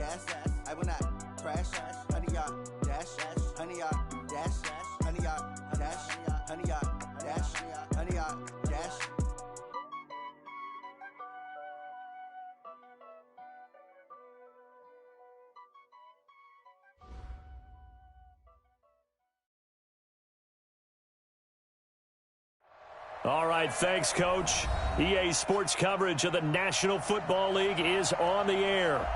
gas. I will not crash. Honey yard dash. Honey yard dash. Honey yard dash. Honey yard dash. Honey yard dash. All right, thanks, Coach. EA Sports coverage of the National Football League is on the air.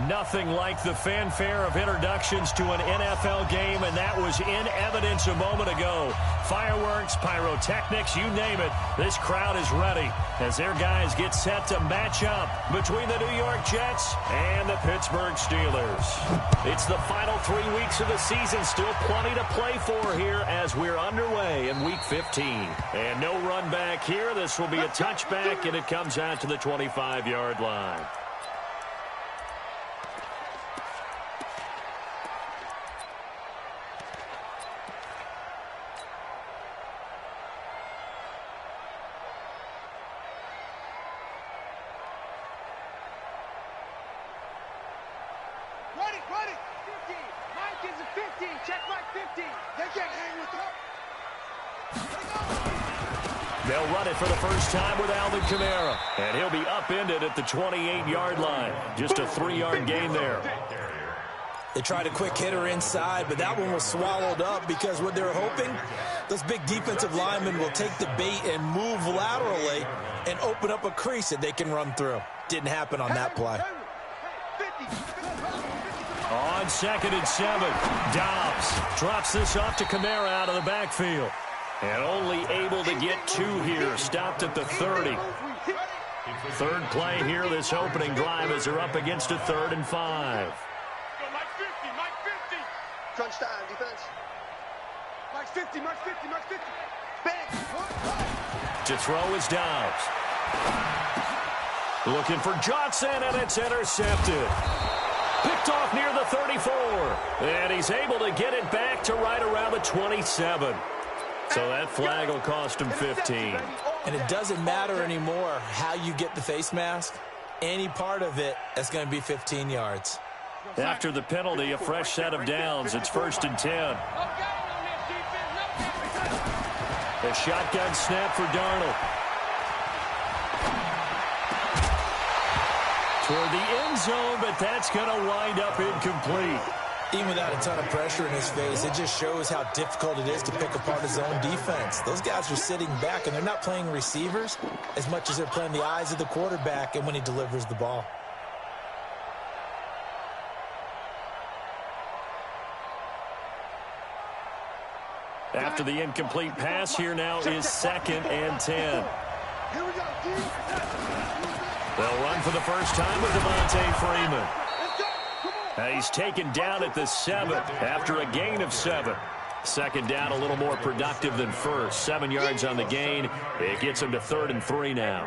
Nothing like the fanfare of introductions to an NFL game, and that was in evidence a moment ago. Fireworks, pyrotechnics, you name it. This crowd is ready as their guys get set to match up between the New York Jets and the Pittsburgh Steelers. It's the final 3 weeks of the season. Still plenty to play for here as we're underway in Week 15. And no run back here. This will be a touchback, and it comes out to the 25-yard line. Ready. 50. Mike is a 50. Check Mike 50. They can't hang with that. They'll run it for the first time with Alvin Kamara. And he'll be upended at the 28-yard line. Just a 3-yard gain there. They tried a quick hitter inside, but that one was swallowed up because what they're hoping, those big defensive linemen will take the bait and move laterally and open up a crease that they can run through. Didn't happen on that play. On 2nd and 7, Dobbs drops this off to Kamara out of the backfield. And only able to get 2 here, stopped at the 30. Third play here, this opening drive as they're up against a 3rd and 5. Crunch time, defense. Mike 50. Bang. To throw is Dobbs. Looking for Johnson, and it's intercepted. Picked off near the 34. And he's able to get it back to right around the 27. So that flag will cost him 15. And it doesn't matter anymore how you get the face mask. Any part of it is going to be 15 yards. After the penalty, a fresh set of downs. It's 1st and 10. A shotgun snap for Darnold. Toward the end zone, but that's going to wind up incomplete. Even without a ton of pressure in his face, it just shows how difficult it is to pick apart his own defense. Those guys are sitting back, and they're not playing receivers as much as they're playing the eyes of the quarterback and when he delivers the ball. After the incomplete pass, here now is 2nd and 10. They'll run for the first time with Devontae Freeman. He's taken down at the 7 after a gain of 7. 2nd down, a little more productive than first. 7 yards on the gain. It gets him to 3rd and 3 now.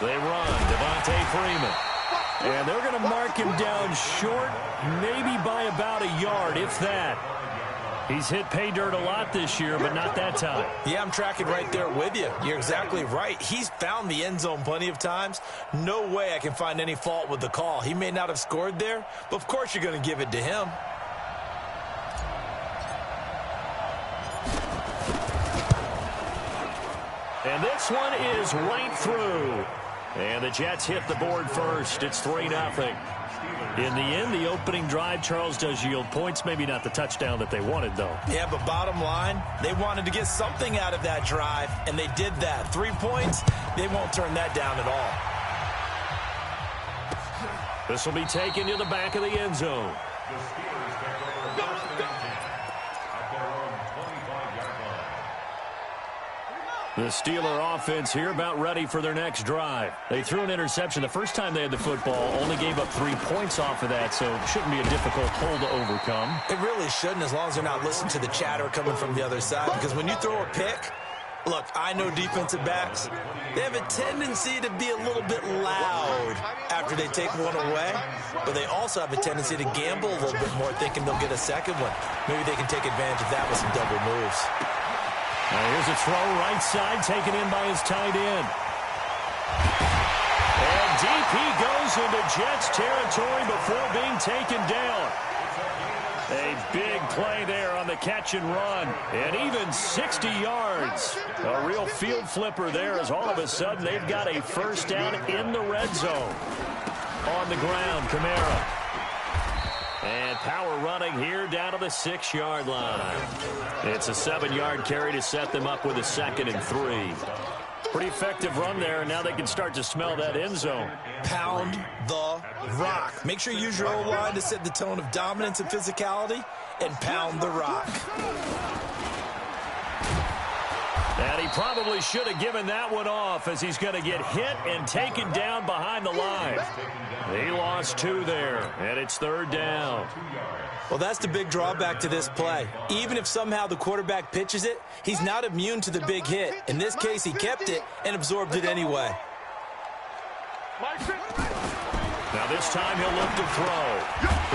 They run, Devontae Freeman. And they're going to mark him down short, maybe by about a yard, if that. He's hit pay dirt a lot this year, but not that time. Yeah, I'm tracking right there with you. You're exactly right. He's found the end zone plenty of times. No way I can find any fault with the call. He may not have scored there, but of course you're going to give it to him. And this one is right through. And the Jets hit the board first. It's 3-0. In the end, the opening drive, Charles, does yield points. Maybe not the touchdown that they wanted, though. Yeah, but bottom line, they wanted to get something out of that drive, and they did that. 3 points, they won't turn that down at all. This will be taken to the back of the end zone. The Steeler offense here about ready for their next drive. They threw an interception the first time they had the football, only gave up 3 points off of that, so it shouldn't be a difficult hole to overcome. It really shouldn't, as long as they're not listening to the chatter coming from the other side, because when you throw a pick, look, I know defensive backs, they have a tendency to be a little bit loud after they take one away, but they also have a tendency to gamble a little bit more, thinking they'll get a second one. Maybe they can take advantage of that with some double moves. Now here's a throw right side taken in by his tight end. And deep he goes into Jets territory before being taken down. A big play there on the catch and run. And even 60 yards. A real field flipper there as all of a sudden they've got a first down in the red zone. On the ground, Kamara. And power running here down to the 6-yard line. It's a 7-yard carry to set them up with a 2nd and 3. Pretty effective run there, and now they can start to smell that end zone. Pound the rock. Make sure you use your O-line to set the tone of dominance and physicality, and pound the rock. And he probably should have given that one off as he's going to get hit and taken down behind the line. He lost 2 there, and it's 3rd down. Well, that's the big drawback to this play. Even if somehow the quarterback pitches it, he's not immune to the big hit. In this case, he kept it and absorbed it anyway. Now this time he'll look to throw.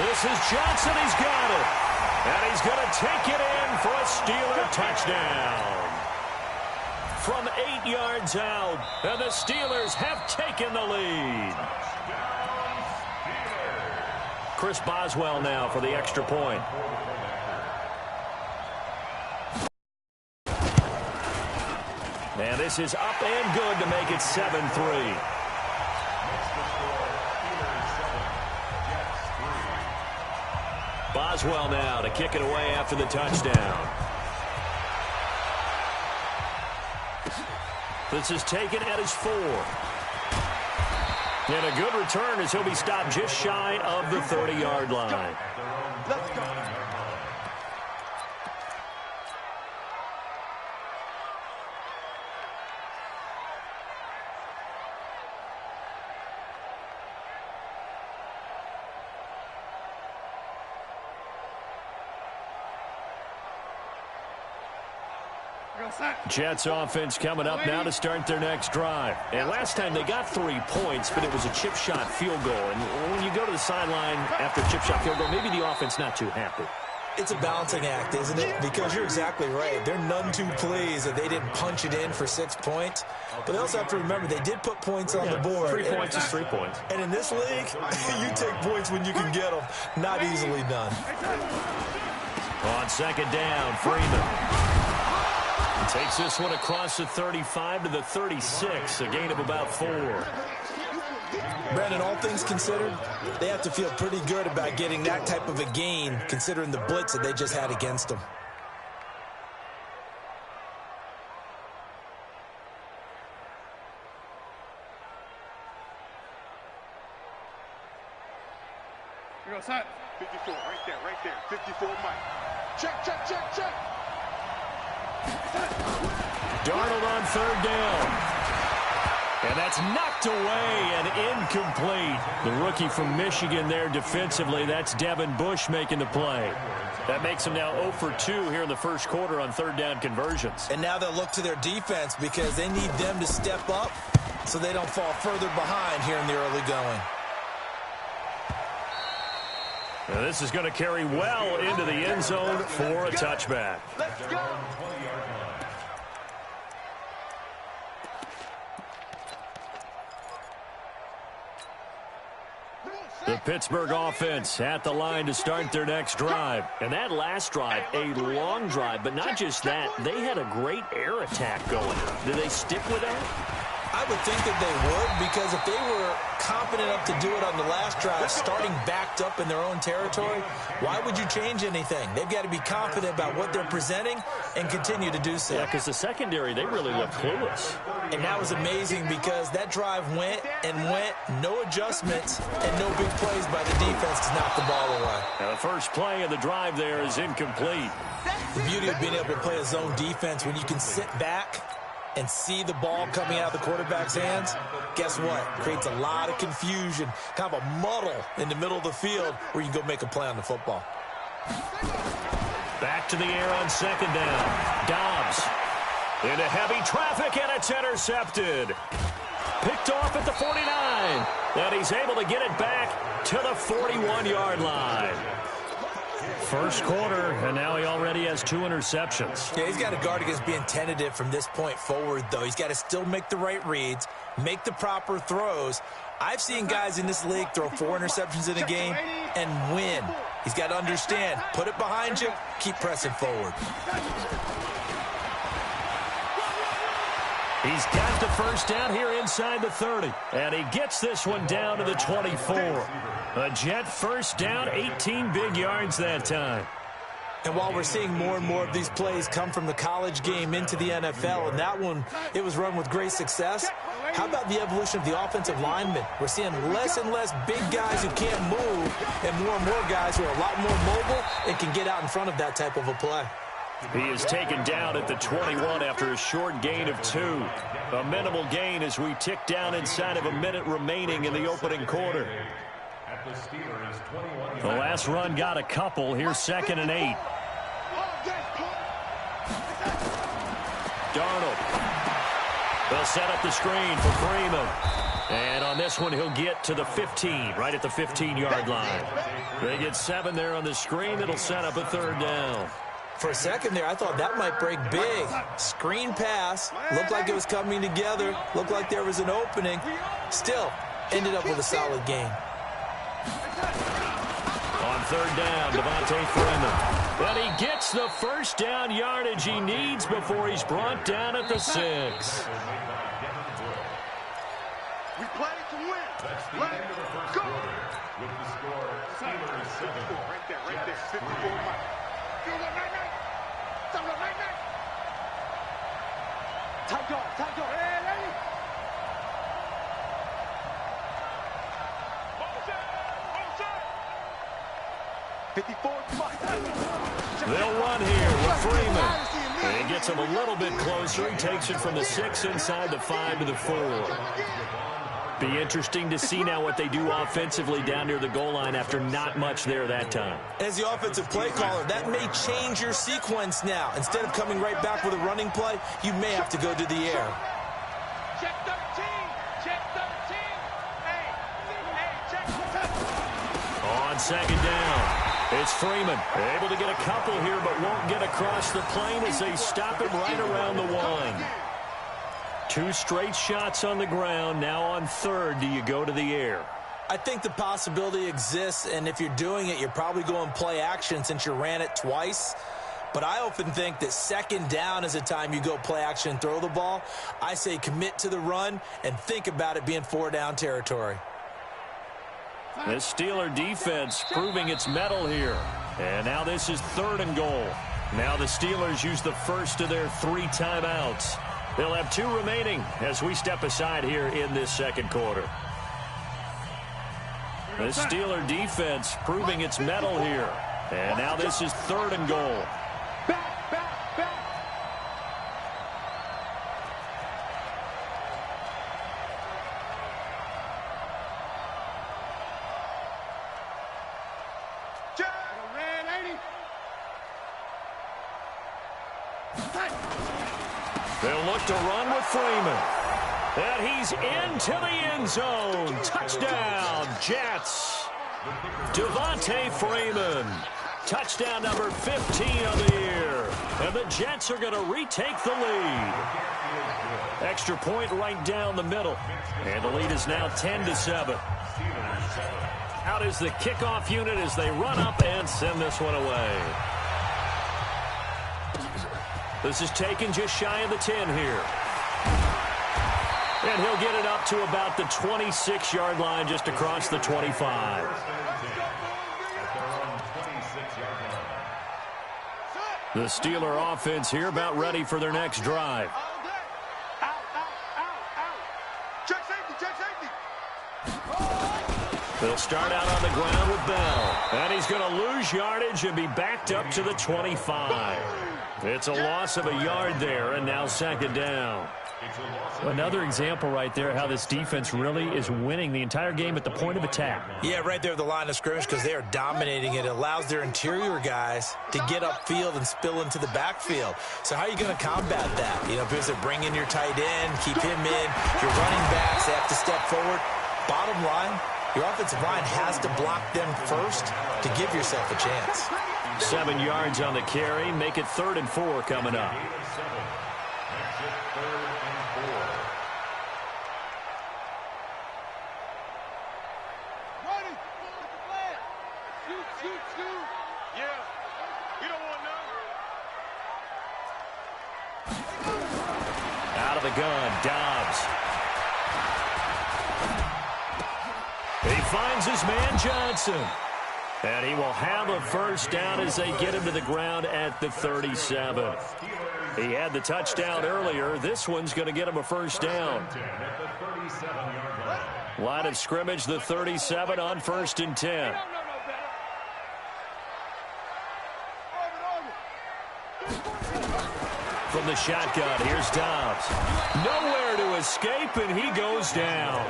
This is Johnson. He's got it. And he's going to take it in for a Steeler touchdown. From 8 yards out, and the Steelers have taken the lead. Chris Boswell now for the extra point. And this is up and good to make it 7-3. Boswell now to kick it away after the touchdown. This is taken at his 4. And a good return as he'll be stopped just shy of the 30-yard line. Let's go. Jets offense coming up now to start their next drive. And last time they got 3 points, but it was a chip shot field goal. And when you go to the sideline after a chip shot field goal, maybe the offense not too happy. It's a balancing act, isn't it? Because you're exactly right. They're none too pleased that they didn't punch it in for 6 points. But they also have to remember they did put points on the board. 3 points is 3 points. And in this league, you take points when you can get them. Not easily done. On 2nd down, Freeman. Takes this one across the 35 to the 36, a gain of about 4. Brandon, all things considered, they have to feel pretty good about getting that type of a gain, considering the blitz that they just had against them. Here goes Hunt. 54, right there. 54, Mike. Check. Darnold on 3rd down. And that's knocked away and incomplete. The rookie from Michigan there defensively. That's Devin Bush making the play. That makes him now 0 for 2 here in the first quarter on 3rd down conversions. And now they'll look to their defense because they need them to step up so they don't fall further behind here in the early going. Now this is going to carry well into the end zone for a touchback. Let's go. The Pittsburgh offense at the line to start their next drive. And that last drive, a long drive, but not just that. They had a great air attack going. Did they stick with that? I would think that they would, because if they were competent enough to do it on the last drive, starting backed up in their own territory, why would you change anything? They've got to be confident about what they're presenting and continue to do so. Yeah, because the secondary, they really look clueless. And that was amazing because that drive went, no adjustments, and no big plays by the defense to knock the ball away. Now the first play of the drive there is incomplete. The beauty of being able to play a zone defense when you can sit back and see the ball coming out of the quarterback's hands, guess what? Creates a lot of confusion, kind of a muddle in the middle of the field where you can go make a play on the football. Back to the air on 2nd down. Dobbs into heavy traffic, and it's intercepted. Picked off at the 49, and he's able to get it back to the 41-yard line. First quarter, and now he already has 2 interceptions. Yeah, he's got to guard against being tentative from this point forward, though. He's got to still make the right reads, make the proper throws. I've seen guys in this league throw 4 interceptions in a game and win. He's got to understand, put it behind you, keep pressing forward. He's got the first down here inside the 30, and he gets this one down to the 24. A Jet first down, 18 big yards that time. And while we're seeing more and more of these plays come from the college game into the NFL, and that one, it was run with great success, how about the evolution of the offensive linemen? We're seeing less and less big guys who can't move and more guys who are a lot more mobile and can get out in front of that type of a play. He is taken down at the 21 after a short gain of 2. A minimal gain as we tick down inside of a minute remaining in the opening quarter. The last run got a couple. Here's 2nd and 8. Darnold. They'll set up the screen for Freeman. And on this one, he'll get to the 15, right at the 15-yard line. They get 7 there on the screen. It'll set up a 3rd down. For a second there, I thought that might break big. Screen pass. Looked like it was coming together. Looked like there was an opening. Still, ended up with a solid gain. On 3rd down, Devontae Freeman. But he gets the first down yardage he needs before he's brought down at the 6. We played to win. Let's go. With the score, Steelers 7. Right there, 54 miles. Tight guard. Hey, lady. They'll run here with Freeman. And he gets him a little bit closer. He takes it from the 6 inside the 5 to the 4. Be interesting to see now what they do offensively down near the goal line after not much there that time. As the offensive play caller, that may change your sequence now. Instead of coming right back with a running play, you may have to go to the air. Check 13. Check 13. On 2nd down, it's Freeman. Able to get a couple here, but won't get across the plane as they stop him right around the 1. 2 straight shots on the ground. Now on 3rd, do you go to the air? I think the possibility exists, and if you're doing it, you're probably going play action since you ran it twice. But I often think that 2nd down is a time you go play action and throw the ball. I say commit to the run and think about it being 4-down territory. The Steeler defense proving its mettle here. And now this is 3rd and goal. Now the Steelers use the first of their 3 timeouts. They'll have 2 remaining as we step aside here in this 2nd quarter. The Steeler defense proving its mettle here. And now this is 3rd and goal. Back. They'll look to run with Freeman. And he's into the end zone. Touchdown, Jets. Devontae Freeman. Touchdown number 15 of the year. And the Jets are going to retake the lead. Extra point right down the middle. And the lead is now 10-7. Out is the kickoff unit as they run up and send this one away. This is taken just shy of the 10 here. And he'll get it up to about the 26-yard line just across the 25. The Steeler offense here about ready for their next drive. Check safety. They'll start out on the ground with Bell. And he's going to lose yardage and be backed up to the 25. It's a loss of a yard there, and now 2nd down. Another example right there how this defense really is winning the entire game at the point of attack. Yeah, right there at the line of scrimmage because they are dominating it. It allows their interior guys to get upfield and spill into the backfield. So how are you going to combat that? You know, because they bring in your tight end, keep him in. Your running backs, they have to step forward. Bottom line, Your offensive line has to block them first to give yourself a chance. 7 yards on the carry. Make it 3rd and 4 coming up. Out of the gun, Dobbs. He finds his man Johnson. And he will have a first down as they get him to the ground at the 37. He had the touchdown earlier. This one's going to get him a first down. Line of scrimmage, the 37 on 1st and 10. From the shotgun, here's Dobbs. Nowhere to escape, and he goes down.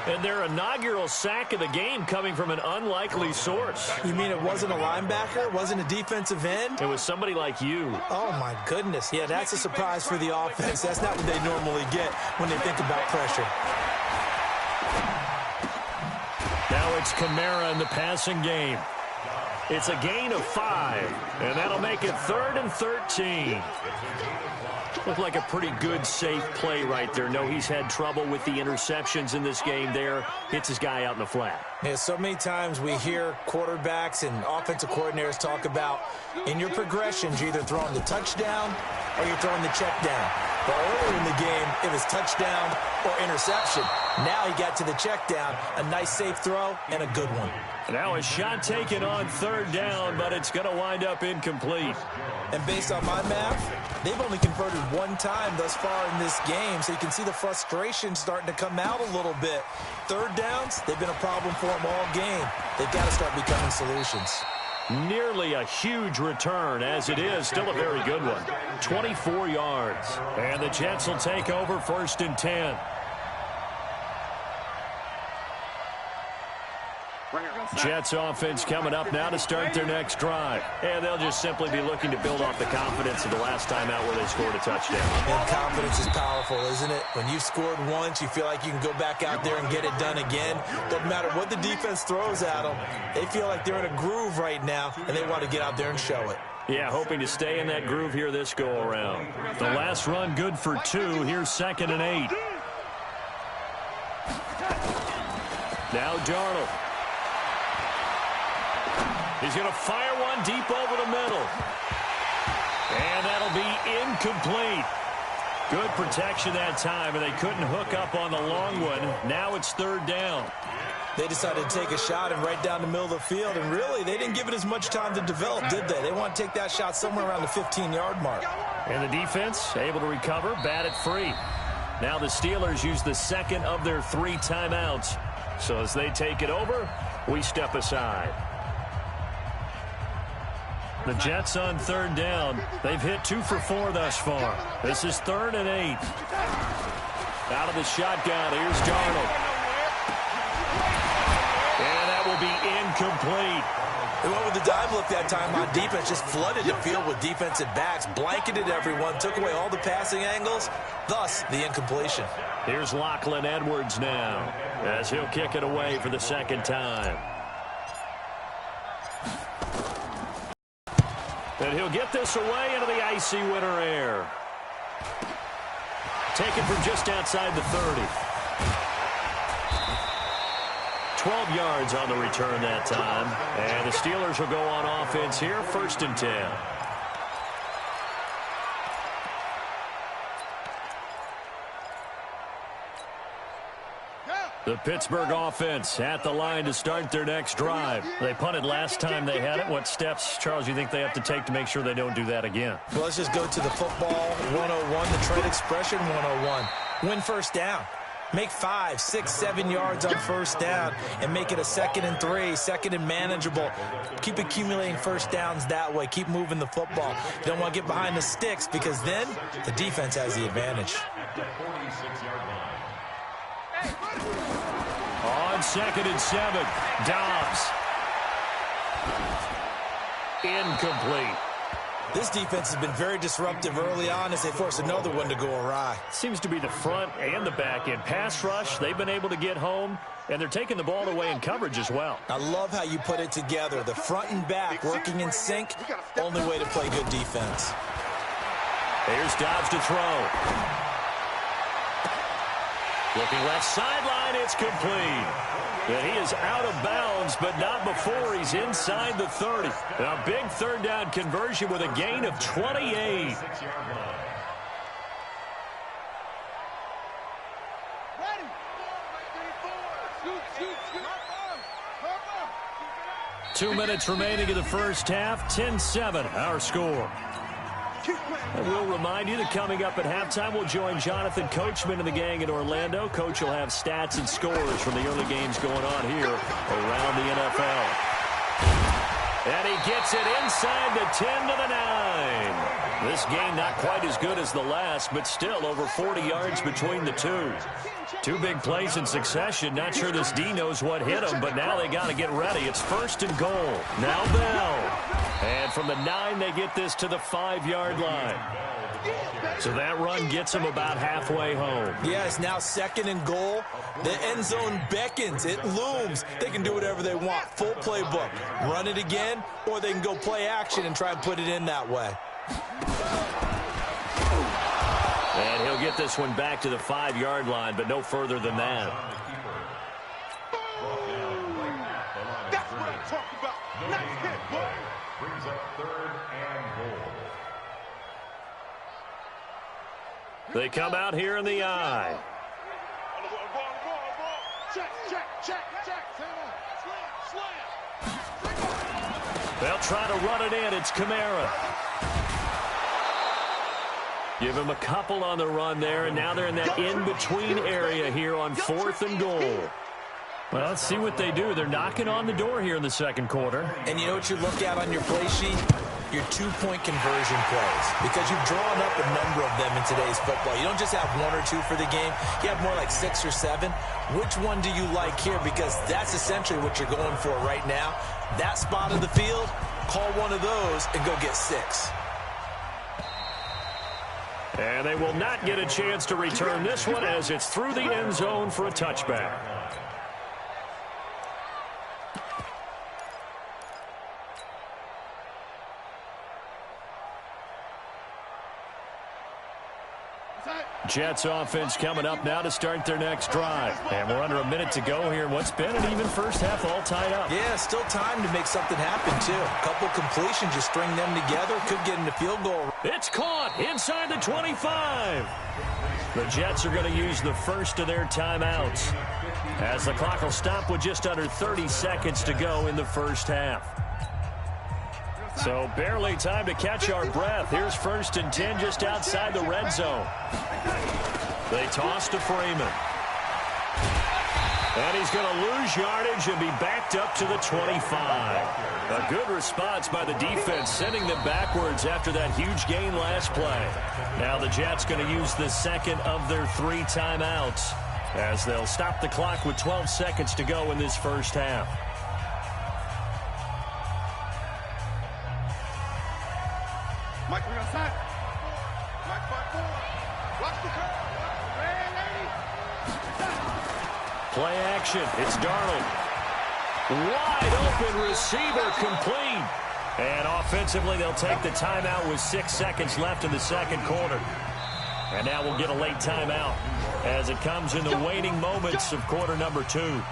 And their inaugural sack of the game coming from an unlikely source. You mean it wasn't a linebacker? It wasn't a defensive end? It was somebody like you. Oh, my goodness. Yeah, that's a surprise for the offense. That's not what they normally get when they think about pressure. Now it's Kamara in the passing game. It's a gain of 5, and that'll make it 3rd and 13. Looked like a pretty good, safe play right there. No, he's had trouble with the interceptions in this game there. Hits his guy out in the flat. Yeah, so many times we hear quarterbacks and offensive coordinators talk about in your progressions, you're either throwing the touchdown or you're throwing the check down. But earlier in the game, it was touchdown or interception. Now he got to the check down, a nice safe throw, and a good one. Now a shot taken on 3rd down, but it's going to wind up incomplete. And based on my math, they've only converted 1 time thus far in this game, so you can see the frustration starting to come out a little bit. 3rd downs, they've been a problem for them all game. They've got to start becoming solutions. Nearly a huge return, as it is still a very good one. 24 yards. And the Jets will take over 1st and 10. Jets offense coming up now to start their next drive. And they'll just simply be looking to build off the confidence of the last time out where they scored a touchdown. And confidence is powerful, isn't it? When you've scored once, you feel like you can go back out there and get it done again. Doesn't matter what the defense throws at them. They feel like they're in a groove right now, and they want to get out there and show it. Yeah, hoping to stay in that groove here this go-around. The last run good for 2. Here's 2nd and 8. Now Darnold. He's going to fire one deep over the middle. And that'll be incomplete. Good protection that time, and they couldn't hook up on the long one. Now it's 3rd down. They decided to take a shot and right down the middle of the field, and really, they didn't give it as much time to develop, did they? They want to take that shot somewhere around the 15-yard mark. And the defense able to recover, bat it free. Now the Steelers use the 2nd of their 3 timeouts. So as they take it over, we step aside. The Jets on 3rd down. They've hit 2 for 4 thus far. This is 3rd and 8. Out of the shotgun, here's Darnold. And that will be incomplete. They went with the dime look that time on defense, just flooded the field with defensive backs, blanketed everyone, took away all the passing angles, thus the incompletion. Here's Lachlan Edwards now, as he'll kick it away for the 2nd time. And he'll get this away into the icy winter air. Taken from just outside the 30. 12 yards on the return that time. And the Steelers will go on offense here, 1st and 10. The Pittsburgh offense at the line to start their next drive. They punted last time they had it. What steps, Charles, you think they have to take to make sure they don't do that again? Well, let's just go to the football 101, the trade expression 101. Win 1st down. Make 5, 6, 7 yards on 1st down and make it a 2nd and 3, 2nd and manageable. Keep accumulating 1st downs that way. Keep moving the football. You don't want to get behind the sticks because then the defense has the advantage. On 2nd and 7, Dobbs. Incomplete. This defense has been very disruptive early on as they force another one to go awry. Seems to be the front and the back end. Pass rush, they've been able to get home, and they're taking the ball away in coverage as well. I love how you put it together. The front and back working in sync, only way to play good defense. Here's Dobbs to throw. Looking left sideline, it's complete. And he is out of bounds, but not before he's inside the 30. A big third down conversion with a gain of 28. Ready. 2 minutes remaining in the first half. 10-7, our score. And we'll remind you that coming up at halftime, we'll join Jonathan Coachman and the gang in Orlando. Coach will have stats and scores from the early games going on here around the NFL. And he gets it inside the 10 to the 9. This game not quite as good as the last, but still over 40 yards between the two. Two big plays in succession. Not sure this D knows what hit him, but now they got to get ready. It's 1st and goal. Now Bell. And from the 9, they get this to the 5-yard line. So that run gets them about halfway home. Yeah, it's now 2nd and goal. The end zone beckons. It looms. They can do whatever they want. Full playbook. Run it again, or they can go play action and try and put it in that way. And he'll get this one back to the 5-yard line, but no further than that. That's what I'm talking about. Nice hit, boy. Brings up 3rd and goal. They come out here in the eye. Check. They'll try to run it in. It's Kamara. Give him a couple on the run there, and now they're in that in-between area here on 4th and goal. Well, let's see what they do. They're knocking on the door here in the second quarter. And you know what you look at on your play sheet? Your 2-point conversion plays. Because you've drawn up a number of them in today's football. You don't just have 1 or 2 for the game. You have more like 6 or 7. Which one do you like here? Because that's essentially what you're going for right now. That spot of the field, call one of those and go get 6. And they will not get a chance to return this one as it's through the end zone for a touchback. Jets offense coming up now to start their next drive. And we're under a minute to go here. What's been an even first half all tied up. Yeah, still time to make something happen, too. A couple completions, just string them together. Could get in the field goal. It's caught inside the 25. The Jets are going to use the first of their timeouts as the clock will stop with just under 30 seconds to go in the first half. So barely time to catch our breath. Here's 1st and 10 just outside the red zone. They toss to Freeman. And he's going to lose yardage and be backed up to the 25. A good response by the defense, sending them backwards after that huge gain last play. Now the Jets going to use the second of their 3 timeouts as they'll stop the clock with 12 seconds to go in this first half. Mike, we're outside. Mike, 5-4. Watch the curve. Play action. It's Darnold. Wide open receiver complete. And offensively, they'll take the timeout with 6 seconds left in the second quarter. And now we'll get a late timeout as it comes in the waning moments of quarter number 2.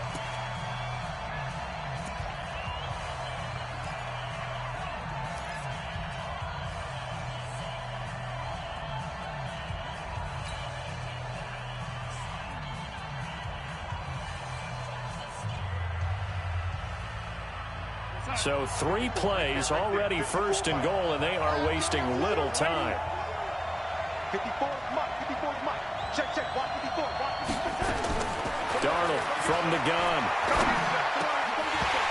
So 3 plays, already 1st and goal, and they are wasting little time. 54 Mike. Check. Watch 54. Darnold from the gun.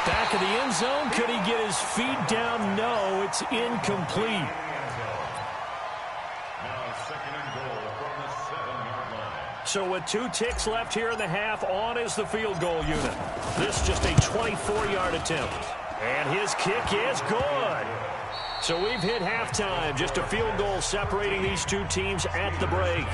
Back of the end zone. Could he get his feet down? No, it's incomplete. Now 2nd and goal from the 7-yard line. So with 2 ticks left here in the half, on is the field goal unit. This just a 24-yard attempt. And his kick is good. So we've hit halftime. Just a field goal separating these two teams at the break.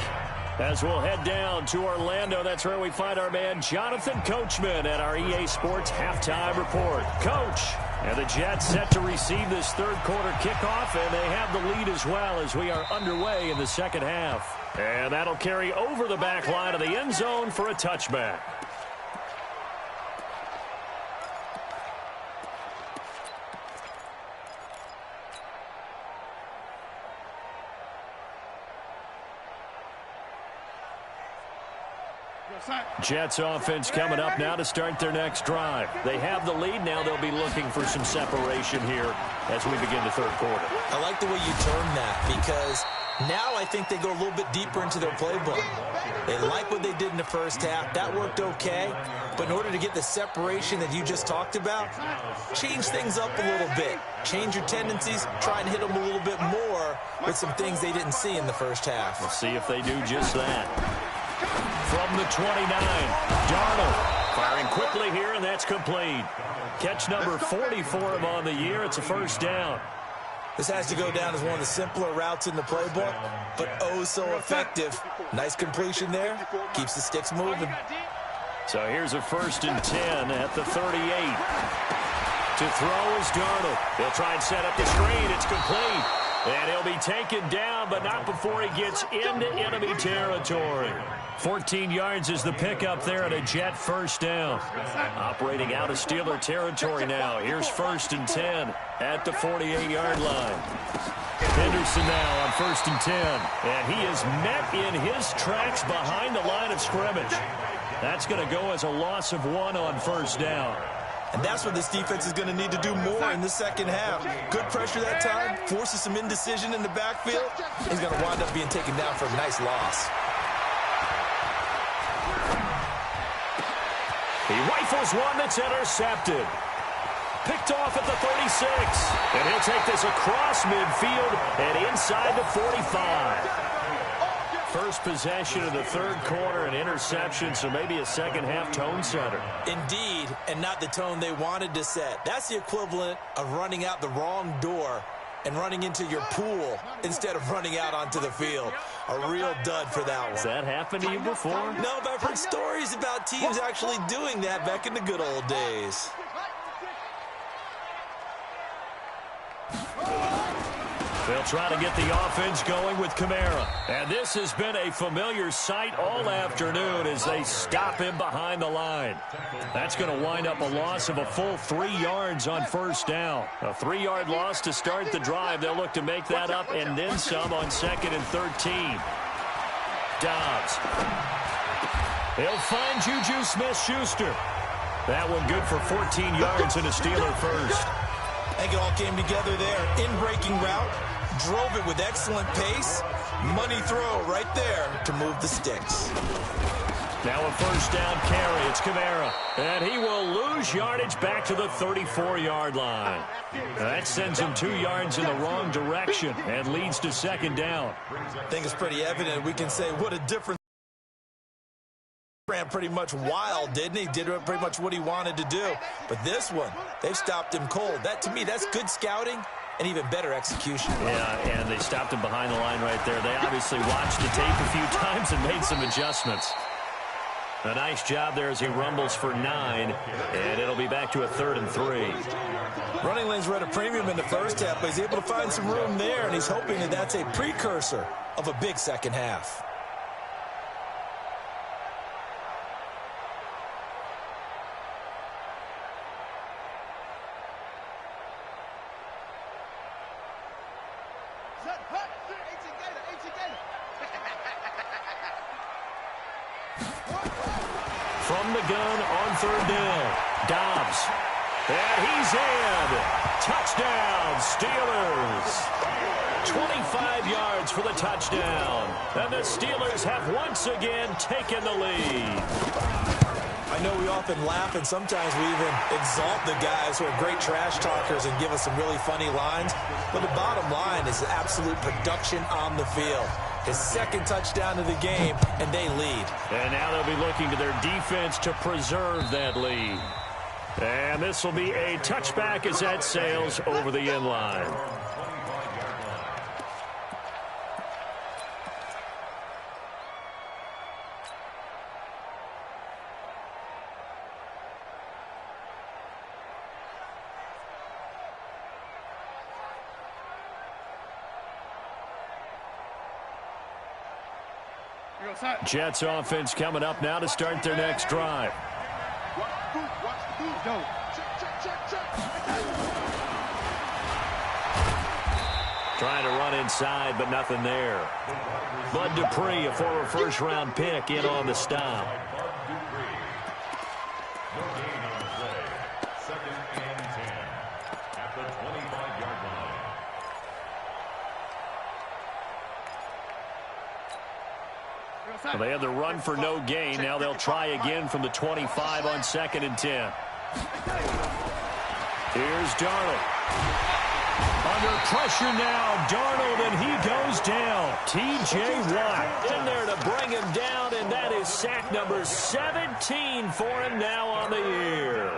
As we'll head down to Orlando, that's where we find our man Jonathan Coachman at our EA Sports Halftime Report. Coach, and the Jets set to receive this third quarter kickoff, and they have the lead as well as we are underway in the second half. And that'll carry over the back line of the end zone for a touchback. Jets offense coming up now to start their next drive. They have the lead. Now they'll be looking for some separation here as we begin the third quarter. I like the way you term that because now I think they go a little bit deeper into their playbook. They like what they did in the first half. That worked okay. But in order to get the separation that you just talked about, change things up a little bit. Change your tendencies. Try and hit them a little bit more with some things they didn't see in the first half. We'll see if they do just that. From the 29, Darnold firing quickly here, and that's complete. Catch number 40 for him on the year. It's a first down. This has to go down as one of the simpler routes in the playbook, but oh so effective. Nice completion there. Keeps the sticks moving. So here's a 1st and 10 at the 38. To throw is Darnold. He'll try and set up the screen. It's complete. And he'll be taken down, but not before he gets into enemy territory. 14 yards is the pickup there and a Jet first down. Operating out of Steeler territory now. Here's 1st and 10 at the 48-yard line. Henderson now on 1st and 10. And he is met in his tracks behind the line of scrimmage. That's going to go as a loss of 1 on 1st down. And that's what this defense is going to need to do more in the second half. Good pressure that time, forces some indecision in the backfield. He's going to wind up being taken down for a nice loss. He rifles one that's intercepted. Picked off at the 36. And he'll take this across midfield and inside the 45. First possession of the third quarter, an interception, so maybe a second-half tone setter. Indeed, and not the tone they wanted to set. That's the equivalent of running out the wrong door and running into your pool instead of running out onto the field. A real dud for that one. Has that happened to you before? No, but I've heard stories about teams actually doing that back in the good old days. They'll try to get the offense going with Kamara. And this has been a familiar sight all afternoon as they stop him behind the line. That's going to wind up a loss of a full 3 yards on 1st down. A 3-yard loss to start the drive. They'll look to make that up and then some on 2nd and 13. Dobbs. He'll find Juju Smith-Schuster. That one good for 14 yards and a Steeler first. I think it all came together there. In-breaking route. Drove it with excellent pace. Money throw right there to move the sticks. Now a 1st down carry. It's Kamara. And he will lose yardage back to the 34-yard line. That sends him 2 yards in the wrong direction and leads to 2nd down. I think it's pretty evident. We can say what a difference. Ran pretty much wild, didn't he? Did pretty much what he wanted to do. But this one, they've stopped him cold. That, to me, that's good scouting and even better execution. Yeah, and they stopped him behind the line right there. They obviously watched the tape a few times and made some adjustments. A nice job there as he rumbles for 9, and it'll be back to a 3rd and 3. Running lanes were at a premium in the first half, but he's able to find some room there, and he's hoping that that's a precursor of a big second half. From the gun on 3rd down, Dobbs. And he's in. Touchdown, Steelers. 25 yards for the touchdown. And the Steelers have once again taken the lead. I know we often laugh and sometimes we even exalt the guys who are great trash talkers and give us some really funny lines. But the bottom line is absolute production on the field. His 2nd touchdown of the game, and they lead. And now they'll be looking to their defense to preserve that lead. And this will be a touchback as that sails over the end line. Jets offense coming up now to start their next drive. Trying to run inside, but nothing there. Bud Dupree, a former first-round pick, in on the stop. No gain on the play. 2nd and 10 at the 25-yard line. Well, they had the run for no gain. Now they'll try again from the 25 on 2nd and 10. Here's Darnold. Under pressure now, Darnold, and he goes down. T.J. Watt in there to bring him down, and that is sack number 17 for him now on the year.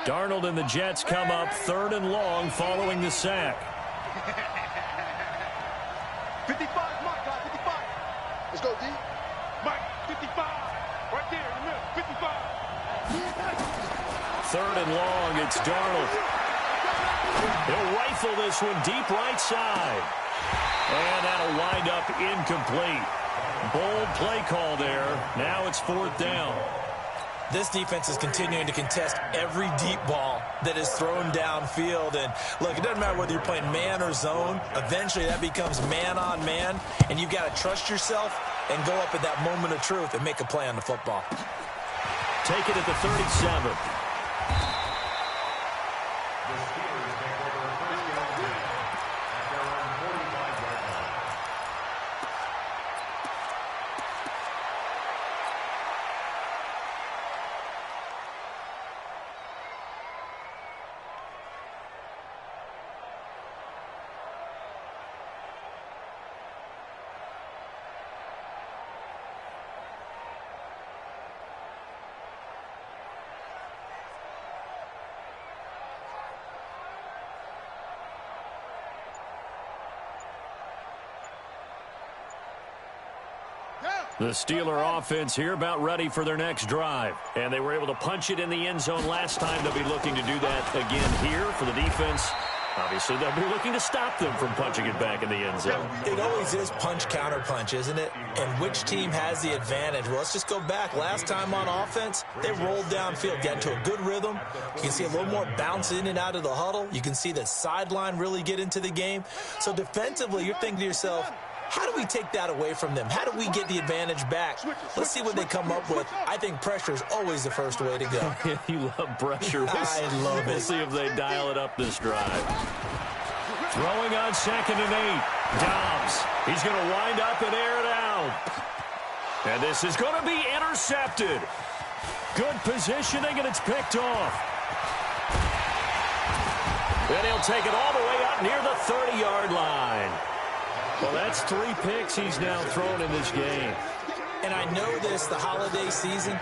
Darnold and the Jets come up 3rd and long following the sack. 55, Mike, 55. Let's go, D. Mike, 55. Right there in the middle, 55. 3rd and long, it's Darnold. He'll rifle this one deep right side. And that'll wind up incomplete. Bold play call there. Now it's 4th down. This defense is continuing to contest every deep ball that is thrown downfield. And look, it doesn't matter whether you're playing man or zone. Eventually that becomes man on man. And you've got to trust yourself and go up at that moment of truth and make a play on the football. Take it at the 37. The Steeler offense here about ready for their next drive. And they were able to punch it in the end zone last time. They'll be looking to do that again here for the defense. Obviously, they'll be looking to stop them from punching it back in the end zone. It always is punch-counter-punch, isn't it? And which team has the advantage? Well, let's just go back. Last time on offense, they rolled downfield, got into a good rhythm. You can see a little more bounce in and out of the huddle. You can see the sideline really get into the game. So defensively, you're thinking to yourself, how do we take that away from them? How do we get the advantage back? Let's see what they come up with. I think pressure is always the first way to go. You love pressure. I love it. We'll see if they dial it up this drive. Throwing on 2nd and 8. Dobbs. He's going to wind up and air it out. And this is going to be intercepted. Good positioning, and it's picked off. Then he'll take it all the way up near the 30-yard line. Well, that's 3 picks he's now thrown in this game. And I know this, the holiday season,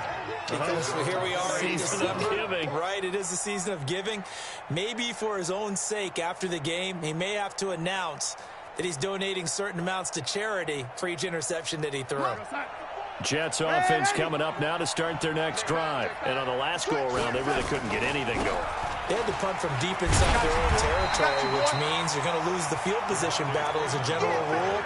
because here we are in December. Giving. Right, it is the season of giving. Maybe for his own sake after the game, he may have to announce that he's donating certain amounts to charity for each interception that he threw. Jets offense coming up now to start their next drive. And on the last go-around, they really couldn't get anything going. They had to punt from deep inside their own territory, which means you're going to lose the field position battle as a general rule.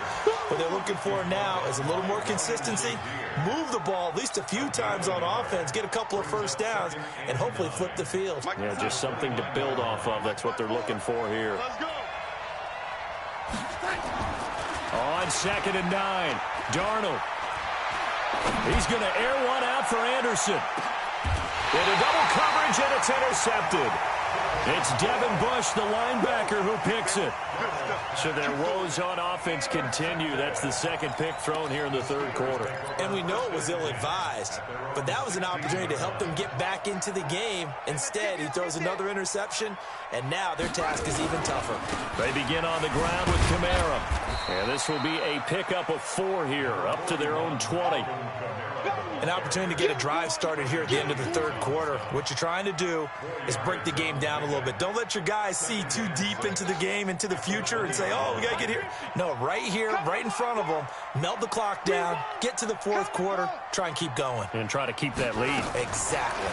What they're looking for now is a little more consistency, move the ball at least a few times on offense, get a couple of first downs, and hopefully flip the field. Yeah, just something to build off of. That's what they're looking for here. On 2nd and 9, Darnold. He's going to air one out for Anderson. Into double coverage, and it's intercepted. It's Devin Bush, the linebacker, who picks it. So their woes on offense continue. That's the 2nd pick thrown here in the 3rd quarter. And we know it was ill-advised, but that was an opportunity to help them get back into the game. Instead, he throws another interception, and now their task is even tougher. They begin on the ground with Kamara. And this will be a pickup of 4 here, up to their own 20. An opportunity to get a drive started here at the end of the 3rd quarter. What you're trying to do is break the game down a little bit. Don't let your guys see too deep into the game, into the future, and say, oh, we got to get here. No, right here, right in front of them, melt the clock down, get to the 4th quarter, try and keep going. And try to keep that lead. Exactly.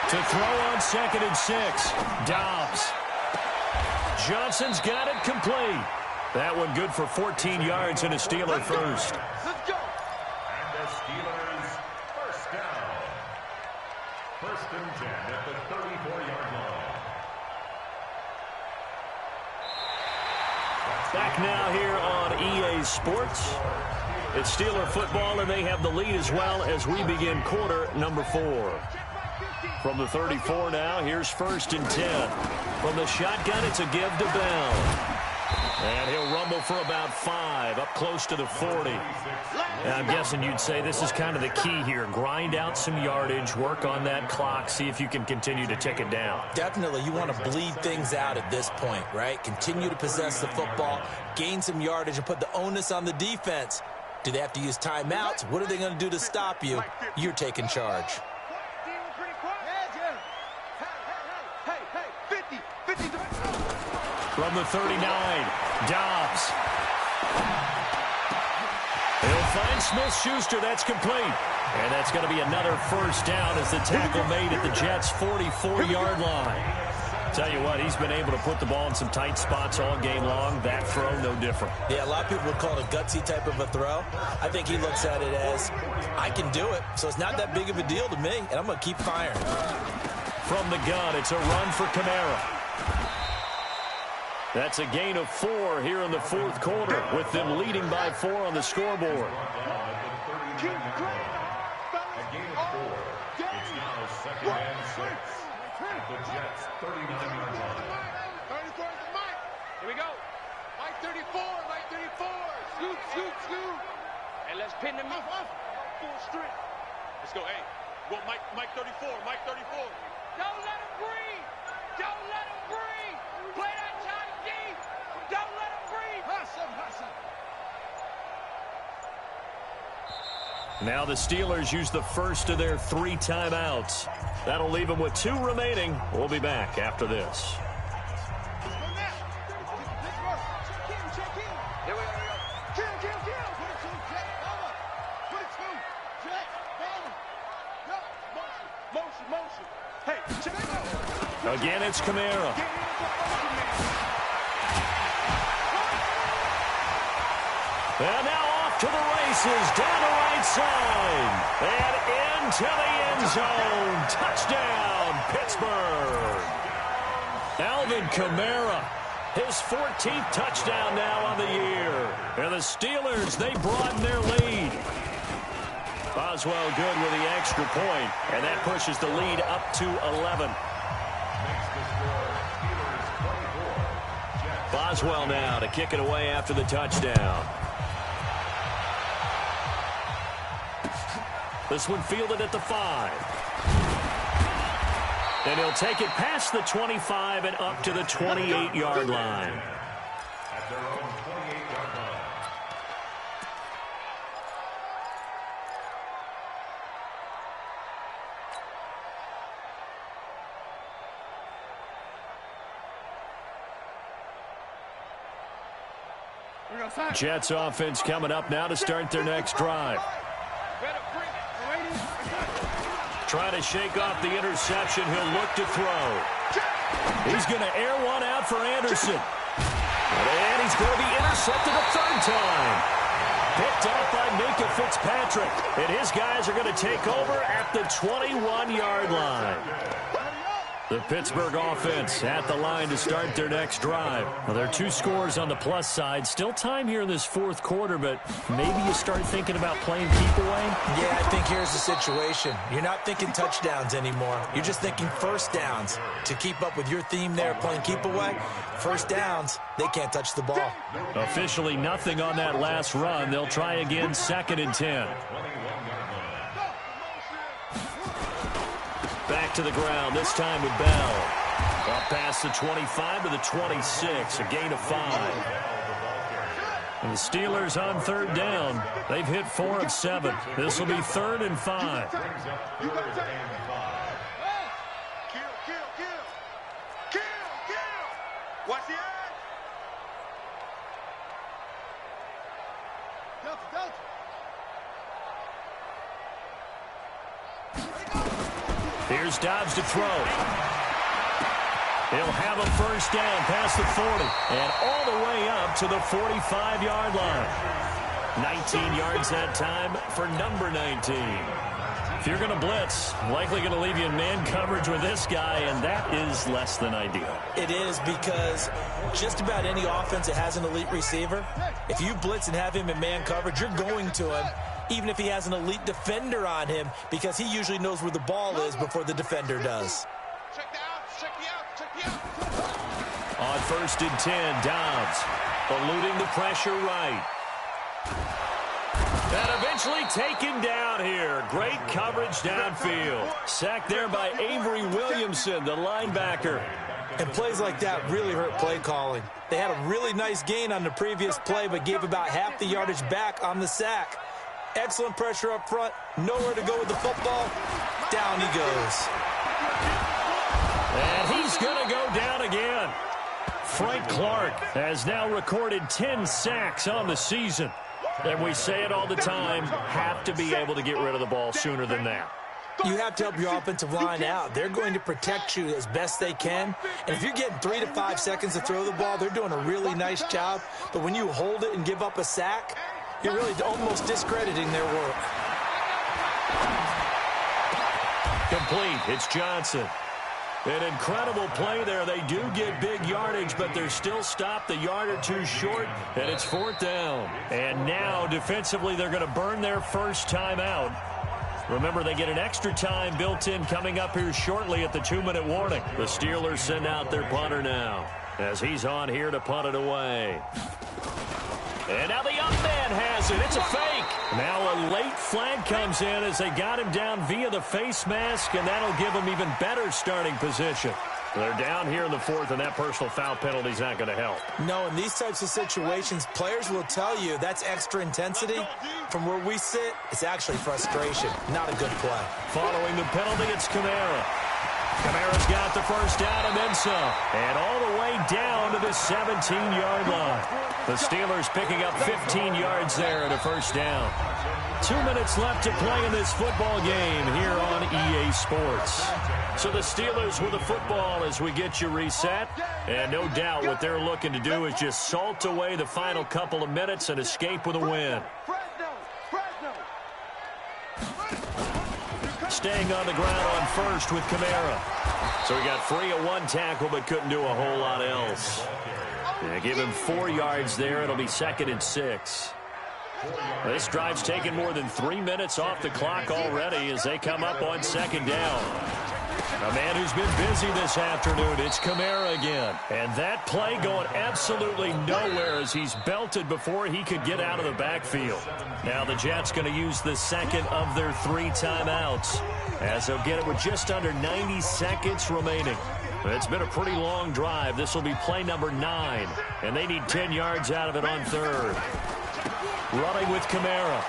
To throw on 2nd and 6, Dobbs. Johnson's got it complete. That one good for 14 yards and a Steeler first. Let's go. And the Steelers first down. First and 10 at the 34-yard line. Back now here on EA Sports. It's Steeler football, and they have the lead as well as we begin quarter number 4. From the 34 now, here's first and 10. From the shotgun, it's a give to Bell. And he'll rumble for about 5, up close to the 40. Now, I'm guessing you'd say this is kind of the key here. Grind out some yardage, work on that clock, see if you can continue to tick it down. Definitely, you want to bleed things out at this point, right? Continue to possess the football, gain some yardage, and put the onus on the defense. Do they have to use timeouts? What are they going to do to stop you? You're taking charge. From the 39, Dobbs. He'll find Smith-Schuster. That's complete. And that's going to be another first down as the tackle made at the Jets' 44-yard line. Tell you what, he's been able to put the ball in some tight spots all game long. That throw, no different. Yeah, a lot of people would call it a gutsy type of a throw. I think he looks at it as, I can do it, so it's not that big of a deal to me, and I'm going to keep firing. From the gun, it's a run for Kamara. That's a gain of 4 here in the fourth quarter, with them leading by 4 on the scoreboard. A gain of 4. It's now second and 6 at the Jets' 39-yard line. 34 is Mike. Here we go. Mike 34, Mike 34. Scoot, scoot, scoot. And let's pin them off. Full strength. Let's go. Hey, go Mike 34, Mike 34. Don't let him breathe. Don't let him breathe. Play that shot deep. Don't let him breathe. Hustle. Now the Steelers use the first of their 3 timeouts. That'll leave them with 2 remaining. We'll be back after this. Again, it's Kamara. And now off to the races, down the right side. And into the end zone. Touchdown, Pittsburgh. Alvin Kamara, his 14th touchdown now on the year. And the Steelers, they broaden their lead. Boswell good with the extra point, and that pushes the lead up to 11. Boswell now to kick it away after the touchdown. This one fielded at the 5. And he'll take it past the 25 and up to the 28-yard line. At their own 28-yard line. Jets offense coming up now to start their next drive. Trying to shake off the interception. He'll look to throw. He's going to air one out for Anderson. And he's going to be intercepted a 3rd time. Picked off by Minka Fitzpatrick. And his guys are going to take over at the 21-yard line. The Pittsburgh offense at the line to start their next drive. Well, there are 2 scores on the plus side. Still time here in this fourth quarter, but maybe you start thinking about playing keep away? Yeah, I think here's the situation. You're not thinking touchdowns anymore. You're just thinking first downs. To keep up with your theme there, playing keep away, first downs, they can't touch the ball. Officially nothing on that last run. They'll try again, 2nd and 10. Back to the ground, this time with Bell. Up past the 25 to the 26, a gain of 5. And the Steelers on 3rd down. They've hit 4 of 7. This will be 3rd and 5. Watch the eye. Here's Dobbs to throw. He'll have a first down past the 40 and all the way up to the 45-yard line. 19 yards that time for number 19. If you're going to blitz, likely going to leave you in man coverage with this guy, and that is less than ideal. It is, because just about any offense that has an elite receiver, if you blitz and have him in man coverage, you're going to him, even if he has an elite defender on him, because he usually knows where the ball is before the defender does. On 1st and 10, Dobbs eluding the pressure right. And eventually taken down here. Great coverage downfield. Sacked there by Avery Williamson, the linebacker. And plays like that really hurt play calling. They had a really nice gain on the previous play, but gave about half the yardage back on the sack. Excellent pressure up front. Nowhere to go with the football. Down he goes. And he's going to go down again. Frank Clark has now recorded 10 sacks on the season. And we say it all the time, have to be able to get rid of the ball sooner than that. You have to help your offensive line out. They're going to protect you as best they can. And if you're getting 3 to 5 seconds to throw the ball, they're doing a really nice job. But when you hold it and give up a sack, you're really almost discrediting their work. Complete. It's Johnson. An incredible play there. They do get big yardage, but they're still stopped a yard or two short, and it's 4th down. And now, defensively, they're going to burn their first time out. Remember, they get an extra time built in coming up here shortly at the 2-minute warning. The Steelers send out their punter now as he's on here to punt it away. And now the young man has it. It's a fake. Now a late flag comes in as they got him down via the face mask, and that'll give him even better starting position. They're down here in the 4th, and that personal foul penalty is not going to help. No, in these types of situations, players will tell you that's extra intensity. From where we sit, it's actually frustration. Not a good play. Following the penalty, it's Kamara. Kamara's got the first down and then some. And all the way down to the 17-yard line. The Steelers picking up 15 yards there at a first down. 2 minutes left to play in this football game here on EA Sports. So the Steelers with the football as we get you reset. And no doubt what they're looking to do is just salt away the final couple of minutes and escape with a win. Staying on the ground on first with Kamara. So he got free of one tackle but couldn't do a whole lot else. Yeah, give him 4 yards there. It'll be 2nd and 6. This drive's taken more than 3 minutes off the clock already as they come up on 2nd down. A man who's been busy this afternoon, it's Kamara again. And that play going absolutely nowhere as he's belted before he could get out of the backfield. Now the Jets going to use the second of their 3 timeouts as they'll get it with just under 90 seconds remaining. It's been a pretty long drive. This will be play number 9, and they need 10 yards out of it on 3rd. Running with Kamara.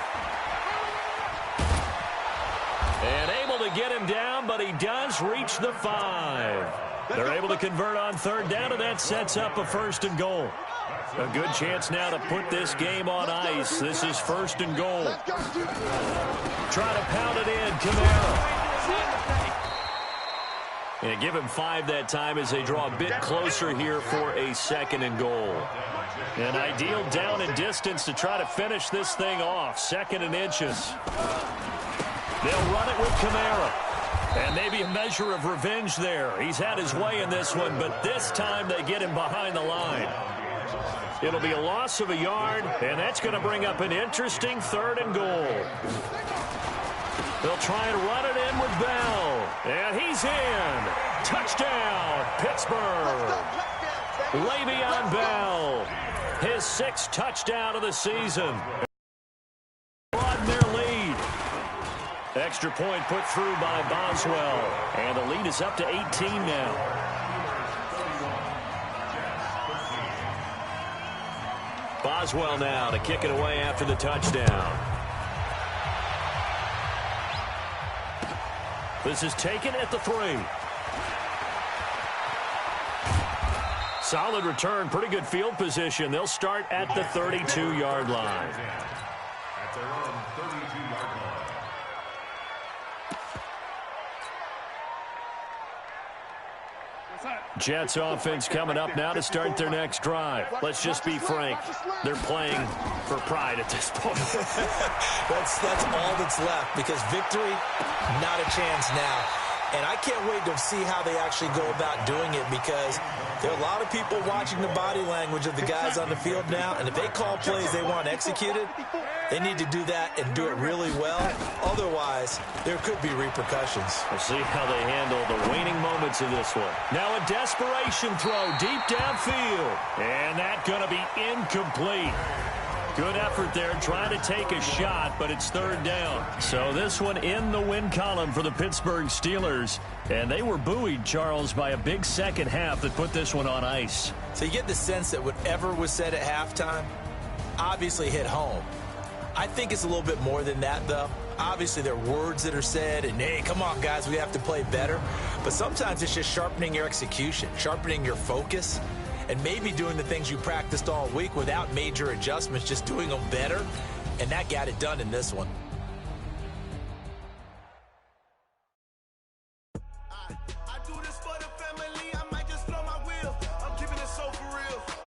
And able to get him down, but he does reach the 5. They're able to convert on 3rd down, and that sets up a 1st and goal. A good chance now to put this game on ice. This is 1st and goal. Try to pound it in, Kamara. And give him 5 that time as they draw a bit closer here for a 2nd and goal. An ideal down and distance to try to finish this thing off. 2nd and inches. They'll run it with Kamara. And maybe a measure of revenge there. He's had his way in this one, but this time they get him behind the line. It'll be a loss of a yard, and that's going to bring up an interesting 3rd and goal. They'll try and run it in with Bell. And he's in. Touchdown, Pittsburgh. Le'Veon Bell. His 6th touchdown of the season. Broaden their lead. Extra point put through by Boswell. And the lead is up to 18 now. Boswell now to kick it away after the touchdown. This is taken at the 3. Solid return, pretty good field position. They'll start at the 32-yard line. At their own 32-yard line. What's that? Jets offense coming up now to start their next drive. Let's just be frank. They're playing for pride at this point. That's all that's left, because victory, not a chance now. And I can't wait to see how they actually go about doing it, because there are a lot of people watching the body language of the guys on the field now, and if they call plays they want executed, they need to do that and do it really well. Otherwise, there could be repercussions. We'll see how they handle the waning moments of this one. Now a desperation throw deep downfield, and that's going to be incomplete. Good effort there, trying to take a shot, but it's third down. So this one in the win column for the Pittsburgh Steelers. And they were buoyed, Charles, by a big second half that put this one on ice. So you get the sense that whatever was said at halftime obviously hit home. I think it's a little bit more than that, though. Obviously, there are words that are said, and, hey, come on, guys, we have to play better. But sometimes it's just sharpening your execution, sharpening your focus, and maybe doing the things you practiced all week without major adjustments, just doing them better. And that got it done in this one. I do this for the family, I might just blow my wheel. I'm keeping it so for real.